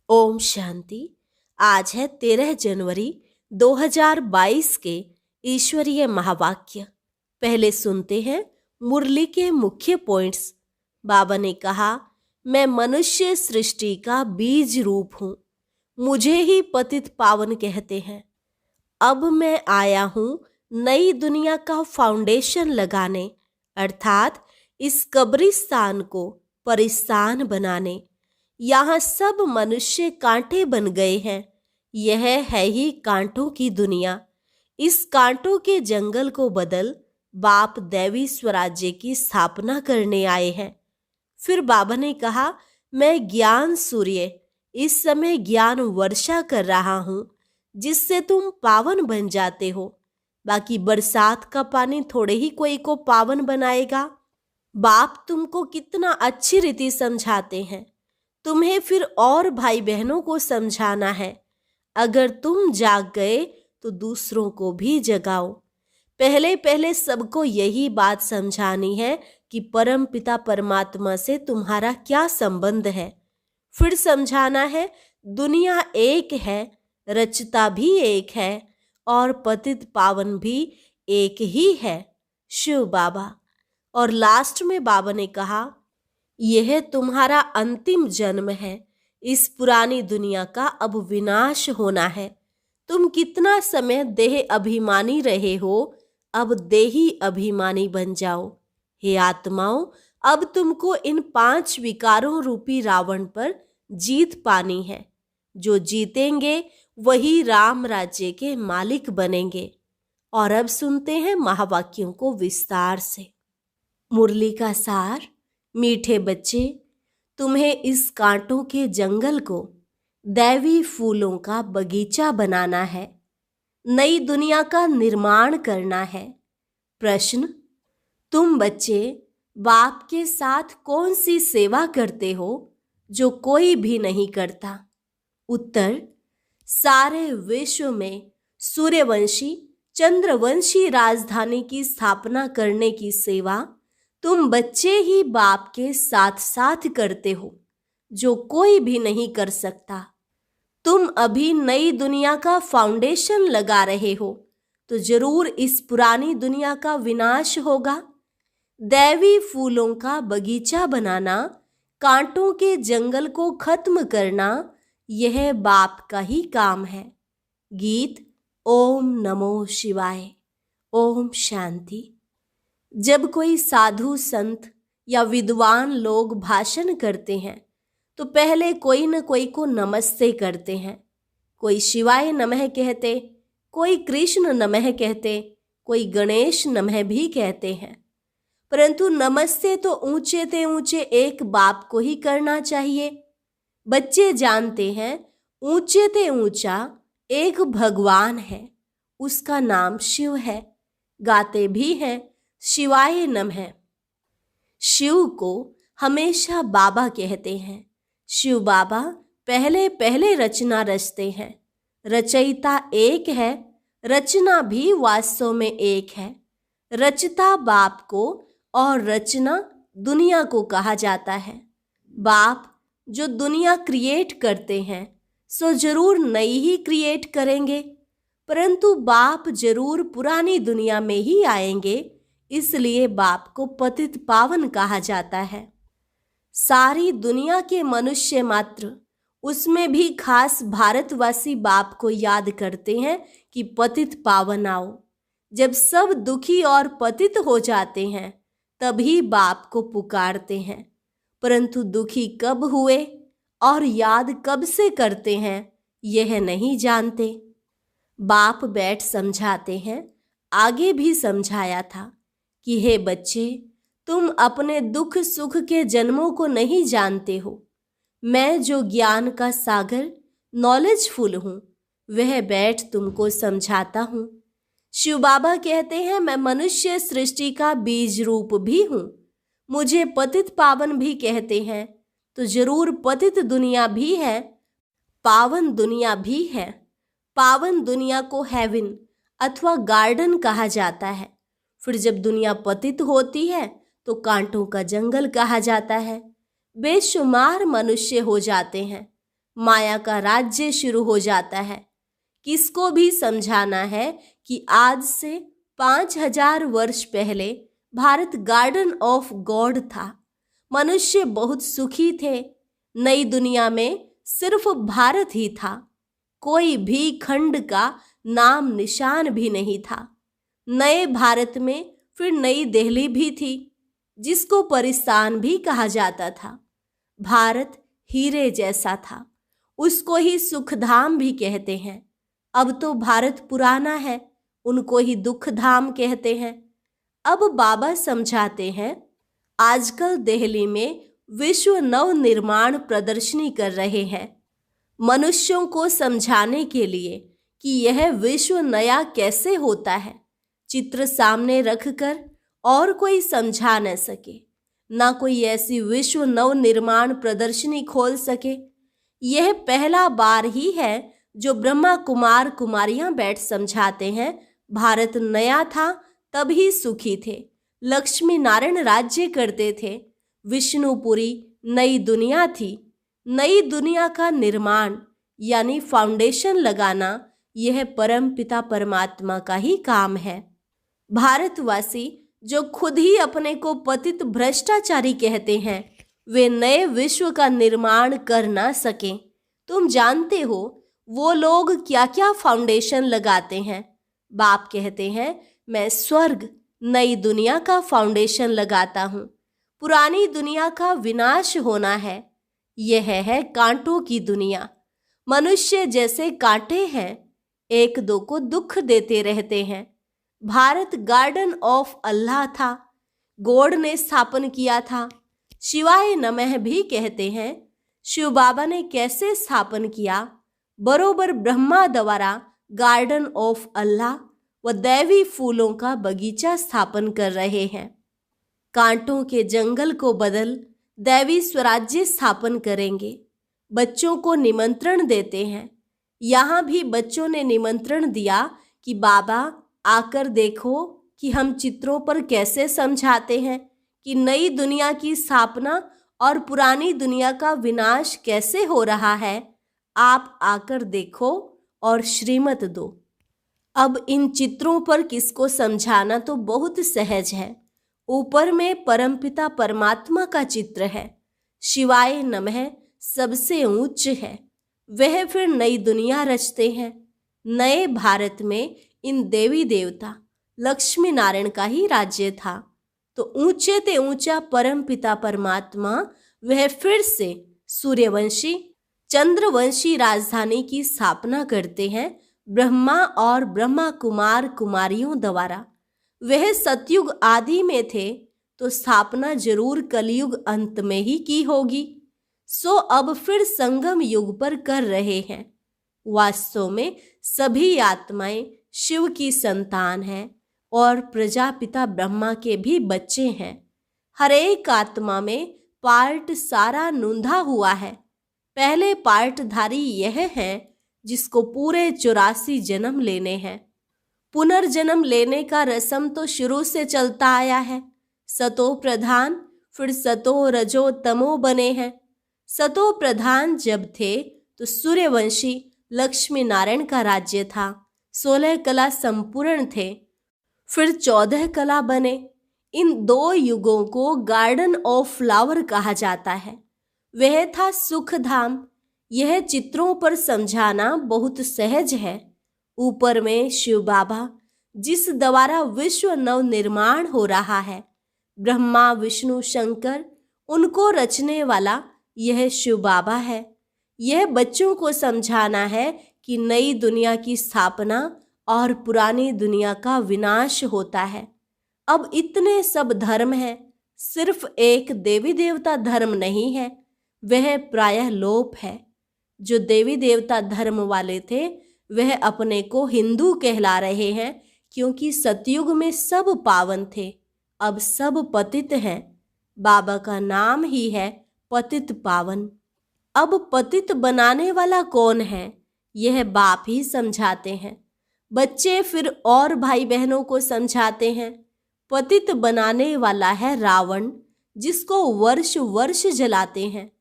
ओम शांति। आज है 13 जनवरी 2022 के ईश्वरीय महावाक्य। पहले सुनते हैं मुरली के मुख्य पॉइंट्स। बाबा ने कहा, मैं मनुष्य सृष्टि का बीज रूप हूँ। मुझे ही पतित पावन कहते हैं। अब मैं आया हूँ नई दुनिया का फाउंडेशन लगाने, अर्थात इस कब्रिस्तान को परिस्तान बनाने। यहाँ सब मनुष्य कांटे बन गए हैं। यह है ही कांटों की दुनिया। इस कांटों के जंगल को बदल बाप दैवी स्वराज्य की स्थापना करने आए हैं। फिर बाबा ने कहा, मैं ज्ञान सूर्य इस समय ज्ञान वर्षा कर रहा हूँ, जिससे तुम पावन बन जाते हो। बाकी बरसात का पानी थोड़े ही कोई को पावन बनाएगा। बाप तुमको कितना अच्छी रीति समझाते हैं। तुम्हें फिर और भाई बहनों को समझाना है। अगर तुम जाग गए तो दूसरों को भी जगाओ। पहले पहले सबको यही बात समझानी है कि परम पिता परमात्मा से तुम्हारा क्या संबंध है। फिर समझाना है दुनिया एक है, रचता भी एक है और पतित पावन भी एक ही है, शिव बाबा। और लास्ट में बाबा ने कहा, यह तुम्हारा अंतिम जन्म है। इस पुरानी दुनिया का अब विनाश होना है। तुम कितना समय देह अभिमानी रहे हो, अब देही अभिमानी बन जाओ। हे आत्माओं, अब तुमको इन 5 विकारों रूपी रावण पर जीत पानी है। जो जीतेंगे वही राम राज्य के मालिक बनेंगे। और अब सुनते हैं महावाक्यों को विस्तार से। मुरली का सार। मीठे बच्चे, तुम्हें इस कांटों के जंगल को दैवी फूलों का बगीचा बनाना है। नई दुनिया का निर्माण करना है। प्रश्न, तुम बच्चे बाप के साथ कौन सी सेवा करते हो जो कोई भी नहीं करता? उत्तर, सारे विश्व में सूर्यवंशी चंद्रवंशी राजधानी की स्थापना करने की सेवा तुम बच्चे ही बाप के साथ साथ करते हो, जो कोई भी नहीं कर सकता। तुम अभी नई दुनिया का फाउंडेशन लगा रहे हो, तो जरूर इस पुरानी दुनिया का विनाश होगा। दैवी फूलों का बगीचा बनाना, कांटों के जंगल को खत्म करना, यह बाप का ही काम है। गीत ओम नमो शिवाय। ओम शांति। जब कोई साधु संत या विद्वान लोग भाषण करते हैं तो पहले कोई न कोई को नमस्ते करते हैं। कोई शिवाय नमः कहते, कोई कृष्ण नमः कहते, कोई गणेश नमः भी कहते हैं। परंतु नमस्ते तो ऊंचे ते ऊंचे एक बाप को ही करना चाहिए। बच्चे जानते हैं ऊंचे ते ऊंचा एक भगवान है, उसका नाम शिव है। गाते भी हैं शिवाय नमः। शिव को हमेशा बाबा कहते हैं। शिव बाबा पहले पहले रचना रचते हैं। रचयिता एक है, रचना भी वास्तव में एक है। रचता बाप को और रचना दुनिया को कहा जाता है। बाप जो दुनिया क्रिएट करते हैं सो जरूर नई ही क्रिएट करेंगे, परंतु बाप जरूर पुरानी दुनिया में ही आएंगे, इसलिए बाप को पतित पावन कहा जाता है। सारी दुनिया के मनुष्य मात्र, उसमें भी खास भारतवासी बाप को याद करते हैं कि पतित पावन आओ। जब सब दुखी और पतित हो जाते हैं तभी बाप को पुकारते हैं, परंतु दुखी कब हुए और याद कब से करते हैं यह नहीं जानते। बाप बैठ समझाते हैं। आगे भी समझाया था कि हे बच्चे, तुम अपने दुख सुख के जन्मों को नहीं जानते हो। मैं जो ज्ञान का सागर नॉलेजफुल हूँ, वह बैठ तुमको समझाता हूँ। शिव बाबा कहते हैं, मैं मनुष्य सृष्टि का बीज रूप भी हूँ। मुझे पतित पावन भी कहते हैं, तो जरूर पतित दुनिया भी है, पावन दुनिया भी है। पावन दुनिया को हेवन अथवा गार्डन कहा जाता है। फिर जब दुनिया पतित होती है तो कांटों का जंगल कहा जाता है। बेशुमार मनुष्य हो जाते हैं। माया का राज्य शुरू हो जाता है। किसको भी समझाना है कि आज से 5000 वर्ष पहले भारत गार्डन ऑफ गॉड था। मनुष्य बहुत सुखी थे। नई दुनिया में सिर्फ भारत ही था। कोई भी खंड का नाम निशान भी नहीं था। नए भारत में फिर नई दिल्ली भी थी, जिसको परिस्तान भी कहा जाता था। भारत हीरे जैसा था, उसको ही सुखधाम भी कहते हैं। अब तो भारत पुराना है, उनको ही दुखधाम कहते हैं। अब बाबा समझाते हैं, आजकल दिल्ली में विश्व नव निर्माण प्रदर्शनी कर रहे हैं, मनुष्यों को समझाने के लिए कि यह विश्व नया कैसे होता है। चित्र सामने रखकर और कोई समझा न सके, ना कोई ऐसी विश्व नव निर्माण प्रदर्शनी खोल सके। यह पहला बार ही है जो ब्रह्मा कुमार कुमारियां बैठ समझाते हैं, भारत नया था तभी सुखी थे, लक्ष्मी नारायण राज्य करते थे, विष्णुपुरी नई दुनिया थी। नई दुनिया का निर्माण यानी फाउंडेशन लगाना यह परम पिता परमात्मा का ही काम है। भारतवासी जो खुद ही अपने को पतित भ्रष्टाचारी कहते हैं, वे नए विश्व का निर्माण कर ना सकें। तुम जानते हो वो लोग क्या क्या फाउंडेशन लगाते हैं। बाप कहते हैं, मैं स्वर्ग नई दुनिया का फाउंडेशन लगाता हूँ। पुरानी दुनिया का विनाश होना है। यह है कांटों की दुनिया। मनुष्य जैसे कांटे हैं, एक दो को दुख देते रहते हैं। भारत गार्डन ऑफ अल्लाह था, गॉड ने स्थापन किया था। शिवाय नमः भी कहते हैं। शिव बाबा ने कैसे स्थापन किया? बरोबर ब्रह्मा द्वारा गार्डन ऑफ अल्लाह व दैवी फूलों का बगीचा स्थापन कर रहे हैं। कांटों के जंगल को बदल दैवी स्वराज्य स्थापन करेंगे। बच्चों को निमंत्रण देते हैं। यहाँ भी बच्चों ने निमंत्रण दिया कि बाबा आकर देखो कि हम चित्रों पर कैसे समझाते हैं कि नई दुनिया की स्थापना और पुरानी दुनिया का विनाश कैसे हो रहा है। आप आकर देखो और श्रीमत दो। अब इन चित्रों पर किसको समझाना तो बहुत सहज है। ऊपर में परमपिता परमात्मा का चित्र है, शिवाय नमः सबसे ऊंच है। वह फिर नई दुनिया रचते हैं। नए भारत में इन देवी देवता लक्ष्मी नारायण का ही राज्य था, तो ऊंचे ते ऊंचा परम पिता परमात्मा वह फिर से सूर्यवंशी चंद्रवंशी राजधानी की स्थापना करते हैं ब्रह्मा और ब्रह्मा कुमार कुमारियों द्वारा। वह सतयुग आदि में थे तो स्थापना जरूर कलयुग अंत में ही की होगी। सो अब फिर संगम युग पर कर रहे हैं। वास्तव में सभी आत्माएं शिव की संतान हैं और प्रजापिता ब्रह्मा के भी बच्चे हैं। हर एक आत्मा में पार्ट सारा नूंधा हुआ है। पहले पार्टधारी यह है जिसको पूरे 84 जन्म लेने हैं। पुनर्जन्म लेने का रस्म तो शुरू से चलता आया है। सतो प्रधान फिर सतो रजो तमो बने हैं। सतो प्रधान जब थे तो सूर्यवंशी लक्ष्मी नारायण का राज्य था। 16 कला संपूर्ण थे, फिर 14 कला बने। इन दो युगों को गार्डन ऑफ फ्लावर कहा जाता है। वह था सुखधाम। यह चित्रों पर समझाना बहुत सहज है। ऊपर में शिव बाबा जिस द्वारा विश्व नव निर्माण हो रहा है, ब्रह्मा विष्णु शंकर उनको रचने वाला यह शिव बाबा है। यह बच्चों को समझाना है कि नई दुनिया की स्थापना और पुरानी दुनिया का विनाश होता है। अब इतने सब धर्म हैं, सिर्फ एक देवी देवता धर्म नहीं है, वह प्रायः लोप है। जो देवी देवता धर्म वाले थे वह अपने को हिंदू कहला रहे हैं, क्योंकि सतयुग में सब पावन थे, अब सब पतित हैं। बाबा का नाम ही है पतित पावन। अब पतित बनाने वाला कौन है, यह बाप ही समझाते हैं। बच्चे फिर और भाई बहनों को समझाते हैं। पतित बनाने वाला है रावण, जिसको वर्ष वर्ष जलाते हैं।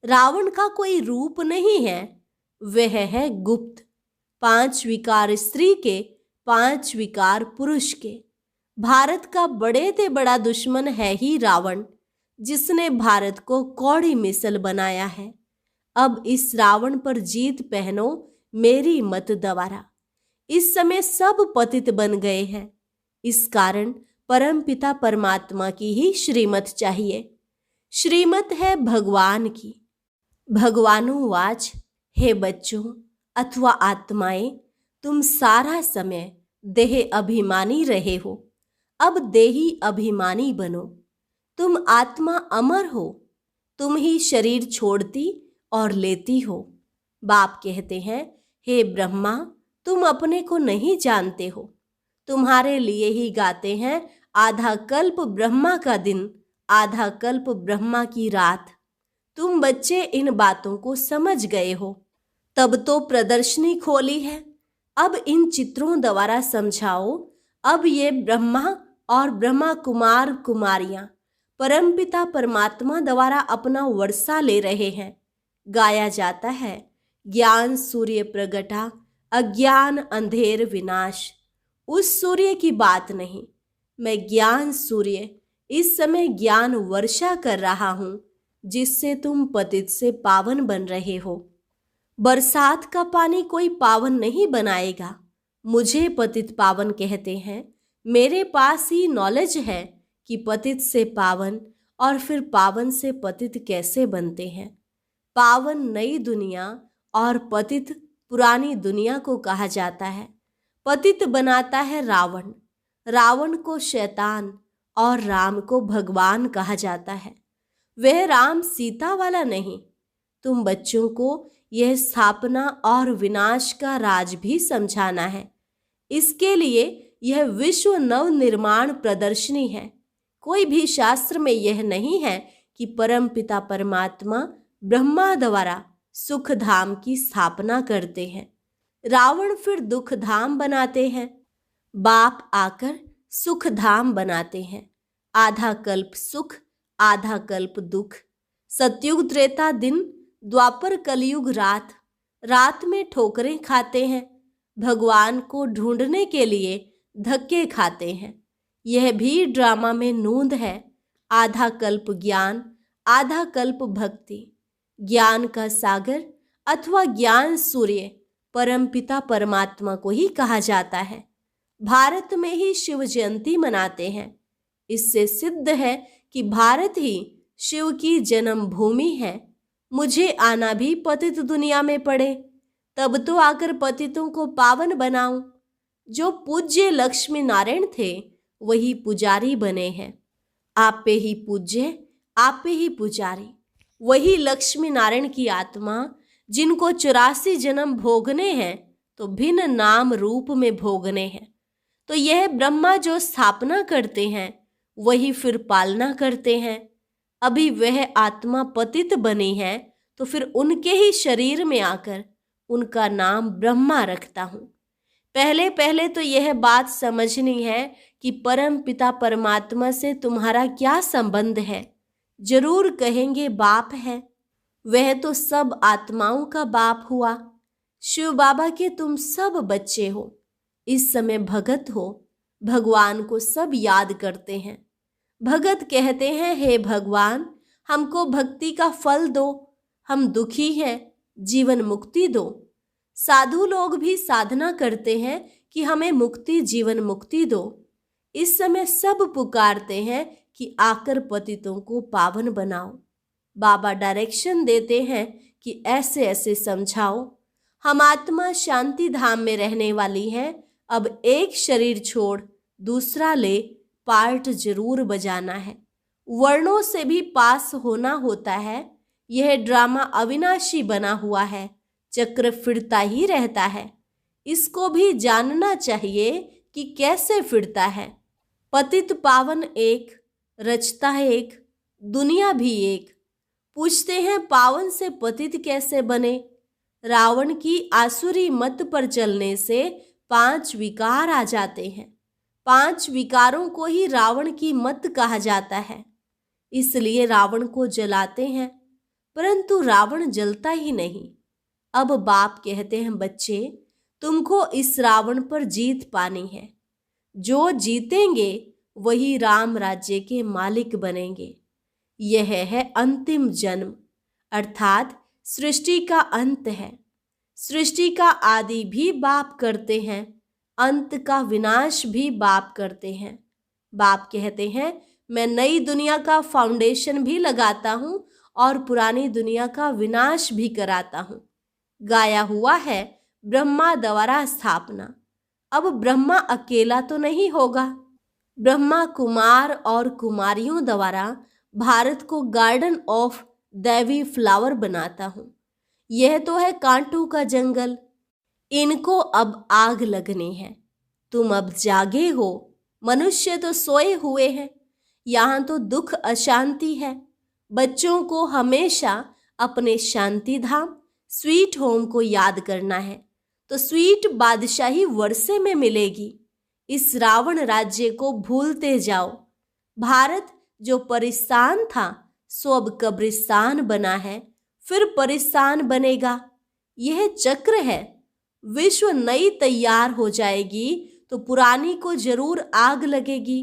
रावण का कोई रूप नहीं है, वह है गुप्त। 5 विकार स्त्री के, 5 विकार पुरुष के। भारत का बड़े से बड़ा दुश्मन है ही रावण, जिसने भारत को कौड़ी मिसल बनाया है। अब इस रावण पर जीत पहनो मेरी मत द्वारा। इस समय सब पतित बन गए हैं, इस कारण परमपिता परमात्मा की ही श्रीमत चाहिए। श्रीमत है भगवान की। भगवानुवाच, हे बच्चों अथवा आत्माएं, तुम सारा समय देह अभिमानी रहे हो, अब देही अभिमानी बनो। तुम आत्मा अमर हो, तुम ही शरीर छोड़ती और लेती हो। बाप कहते हैं, हे ब्रह्मा, तुम अपने को नहीं जानते हो। तुम्हारे लिए ही गाते हैं आधा कल्प ब्रह्मा का दिन, आधा कल्प ब्रह्मा की रात। तुम बच्चे इन बातों को समझ गए हो, तब तो प्रदर्शनी खोली है। अब इन चित्रों द्वारा समझाओ। अब ये ब्रह्मा और ब्रह्मा कुमार कुमारियां परमपिता परमात्मा द्वारा अपना वर्षा ले रहे हैं। गाया जाता है, ज्ञान सूर्य प्रगटा, अज्ञान अंधेर विनाश। उस सूर्य की बात नहीं, मैं ज्ञान सूर्य इस समय ज्ञान वर्षा कर रहा हूं, जिससे तुम पतित से पावन बन रहे हो। बरसात का पानी कोई पावन नहीं बनाएगा। मुझे पतित पावन कहते हैं। मेरे पास ही नॉलेज है कि पतित से पावन और फिर पावन से पतित कैसे बनते हैं। पावन नई दुनिया और पतित पुरानी दुनिया को कहा जाता है। पतित बनाता है रावण, रावण को शैतान और राम को भगवान कहा जाता है। वह राम सीता वाला नहीं। तुम बच्चों को यह स्थापना और विनाश का राज भी समझाना है। इसके लिए यह विश्व नव निर्माण प्रदर्शनी है। कोई भी शास्त्र में यह नहीं है कि परम पिता परमात्मा ब्रह्मा द्वारा सुख धाम की स्थापना करते हैं, रावण फिर दुख धाम बनाते हैं। बाप आकर सुख धाम बनाते हैं। आधा कल्प सुख, आधा कल्प दुख। सतयुग त्रेता दिन, द्वापर कलयुग रात। रात में ठोकरें खाते हैं, भगवान को ढूंढने के लिए धक्के खाते हैं। यह भी ड्रामा में नूंद है। आधा कल्प ज्ञान, आधा कल्प भक्ति। ज्ञान का सागर अथवा ज्ञान सूर्य परमपिता परमात्मा को ही कहा जाता है। भारत में ही शिव जयंती मनाते हैं। इससे सिद्ध है कि भारत ही शिव की जन्म भूमि है। मुझे आना भी पतित दुनिया में पड़े, तब तो आकर पतितों को पावन बनाऊं। जो पूज्य लक्ष्मी नारायण थे वही पुजारी बने हैं। आप पे ही पूज्य, आप पे ही पुजारी। वही लक्ष्मी नारायण की आत्मा जिनको 84 जन्म भोगने हैं तो भिन्न नाम रूप में भोगने हैं। तो यह ब्रह्मा जो स्थापना करते हैं वही फिर पालना करते हैं। अभी वह आत्मा पतित बनी है तो फिर उनके ही शरीर में आकर उनका नाम ब्रह्मा रखता हूं। पहले पहले तो यह बात समझनी है कि परम पिता परमात्मा से तुम्हारा क्या संबंध है। जरूर कहेंगे बाप है, वह तो सब आत्माओं का बाप हुआ। शिव बाबा के तुम सब बच्चे हो। इस समय भगत हो, भगवान को सब याद करते हैं। भगत कहते हैं, हे भगवान हमको भक्ति का फल दो, हम दुखी हैं, जीवन मुक्ति दो। साधु लोग भी साधना करते हैं कि हमें मुक्ति, जीवन मुक्ति दो। इस समय सब पुकारते हैं कि आकर पतितों को पावन बनाओ। बाबा डायरेक्शन देते हैं कि ऐसे ऐसे समझाओ। हम आत्मा शांति धाम में रहने वाली हैं। अब एक शरीर छोड़ दूसरा ले, पार्ट जरूर बजाना है। वर्णों से भी पास होना होता है। यह ड्रामा अविनाशी बना हुआ है, चक्र फिरता ही रहता है। इसको भी जानना चाहिए कि कैसे फिरता है। पतित पावन एक, रचता है एक, दुनिया भी एक। पूछते हैं पावन से पतित कैसे बने। रावण की आसुरी मत पर चलने से 5 विकार आ जाते हैं। 5 विकारों को ही रावण की मत कहा जाता है, इसलिए रावण को जलाते हैं। परंतु रावण जलता ही नहीं। अब बाप कहते हैं, बच्चे तुमको इस रावण पर जीत पानी है। जो जीतेंगे वही राम राज्य के मालिक बनेंगे। यह है अंतिम जन्म, अर्थात सृष्टि का अंत है। सृष्टि का आदि भी बाप करते हैं, अंत का विनाश भी बाप करते हैं। बाप कहते हैं, मैं नई दुनिया का फाउंडेशन भी लगाता हूं और पुरानी दुनिया का विनाश भी कराता हूं। गाया हुआ है ब्रह्मा द्वारा स्थापना। अब ब्रह्मा अकेला तो नहीं होगा। ब्रह्मा कुमार और कुमारियों द्वारा भारत को गार्डन ऑफ दैवी फ्लावर बनाता हूं। यह तो है कांटों का जंगल, इनको अब आग लगनी है। तुम अब जागे हो, मनुष्य तो सोए हुए हैं। यहाँ तो दुख अशांति है। बच्चों को हमेशा अपने शांति धाम स्वीट होम को याद करना है, तो स्वीट बादशाही वर्षे में मिलेगी। इस रावण राज्य को भूलते जाओ। भारत जो परिस्तान था सो अब कब्रिस्तान बना है, फिर परिस्तान बनेगा। यह चक्र है। विश्व नई तैयार हो जाएगी तो पुरानी को जरूर आग लगेगी।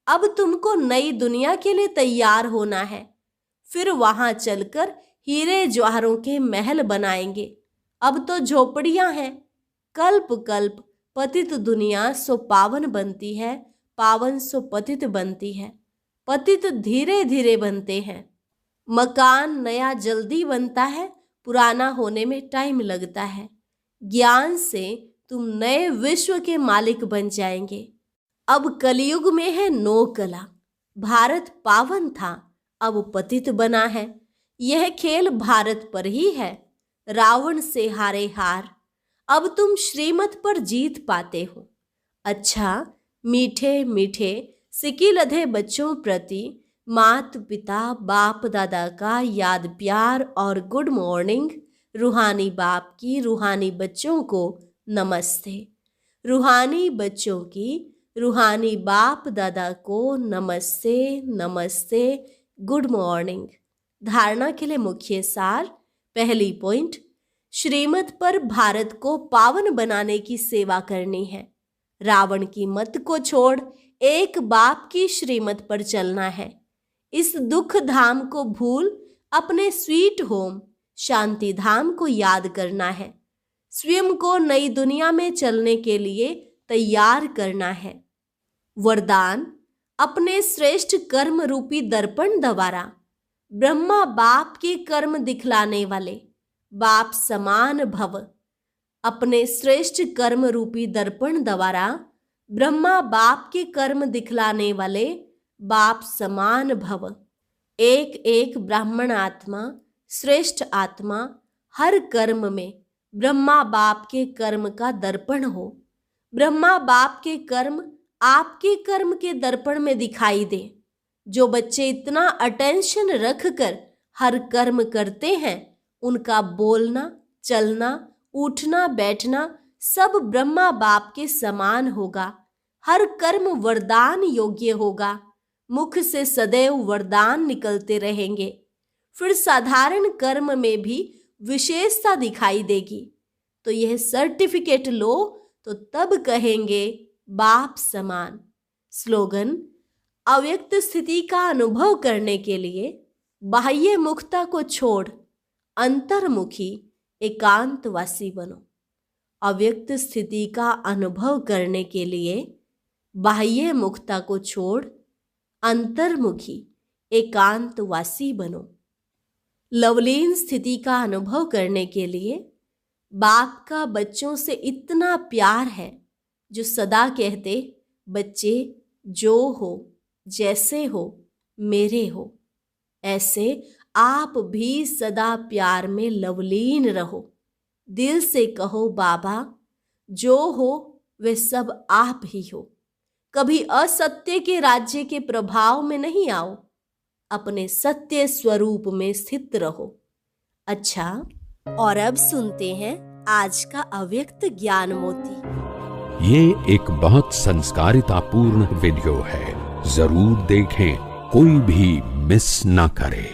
अब तुमको नई दुनिया के लिए तैयार होना है, फिर वहां चलकर हीरे जवाहरों के महल बनाएंगे। अब तो झोपड़ियां हैं। कल्प कल्प पतित दुनिया सो पावन बनती है, पावन सो पतित बनती है। पतित धीरे धीरे बनते हैं। मकान नया जल्दी बनता है, पुराना होने में टाइम लगता है। ज्ञान से तुम नए विश्व के मालिक बन जाएंगे। अब कलयुग में है नो कला। भारत पावन था, अब पतित बना है। यह खेल भारत पर ही है। रावण से हारे हार, अब तुम श्रीमत पर जीत पाते हो। अच्छा, मीठे मीठे सिकी लधे बच्चों प्रति मात पिता बाप दादा का याद प्यार और गुड मॉर्निंग। रूहानी बाप की रूहानी बच्चों को नमस्ते। रूहानी बच्चों की रूहानी बाप दादा को नमस्ते नमस्ते, गुड मॉर्निंग। धारणा के लिए मुख्य सार। पहली पॉइंट, श्रीमत पर भारत को पावन बनाने की सेवा करनी है। रावण की मत को छोड़ एक बाप की श्रीमत पर चलना है। इस दुख धाम को भूल अपने स्वीट होम शांति धाम को याद करना है। स्वयं को नई दुनिया में चलने के लिए तैयार करना है। वरदान, अपने श्रेष्ठ कर्म रूपी दर्पण द्वारा ब्रह्मा बाप के कर्म दिखलाने वाले बाप समान भव। अपने श्रेष्ठ कर्म रूपी दर्पण द्वारा ब्रह्मा बाप के कर्म दिखलाने वाले बाप समान भव। एक एक ब्राह्मण आत्मा, श्रेष्ठ आत्मा हर कर्म में ब्रह्मा बाप के कर्म का दर्पण हो। ब्रह्मा बाप के कर्म आपके कर्म के दर्पण में दिखाई दे। जो बच्चे इतना अटेंशन रखकर हर कर्म करते हैं, उनका बोलना, चलना, उठना, बैठना सब ब्रह्मा बाप के समान होगा। हर कर्म वरदान योग्य होगा। मुख से सदैव वरदान निकलते रहेंगे। फिर साधारण कर्म में भी विशेषता दिखाई देगी। तो यह सर्टिफिकेट लो तो तब कहेंगे बाप समान। स्लोगन, अव्यक्त स्थिति का अनुभव करने के लिए बाह्य मुखता को छोड़ अंतर्मुखी एकांतवासी बनो। अव्यक्त स्थिति का अनुभव करने के लिए बाह्य मुखता को छोड़ अंतर्मुखी एकांतवासी बनो। लवलीन स्थिति का अनुभव करने के लिए बाप का बच्चों से इतना प्यार है जो सदा कहते, बच्चे जो हो जैसे हो मेरे हो। ऐसे आप भी सदा प्यार में लवलीन रहो। दिल से कहो, बाबा जो हो वे सब आप ही हो। कभी असत्य के राज्य के प्रभाव में नहीं आओ। अपने सत्य स्वरूप में स्थित रहो। अच्छा, और अब सुनते हैं आज का अव्यक्त ज्ञान मोती। ये एक बहुत संस्कारितापूर्ण वीडियो है, जरूर देखें, कोई भी मिस ना करे।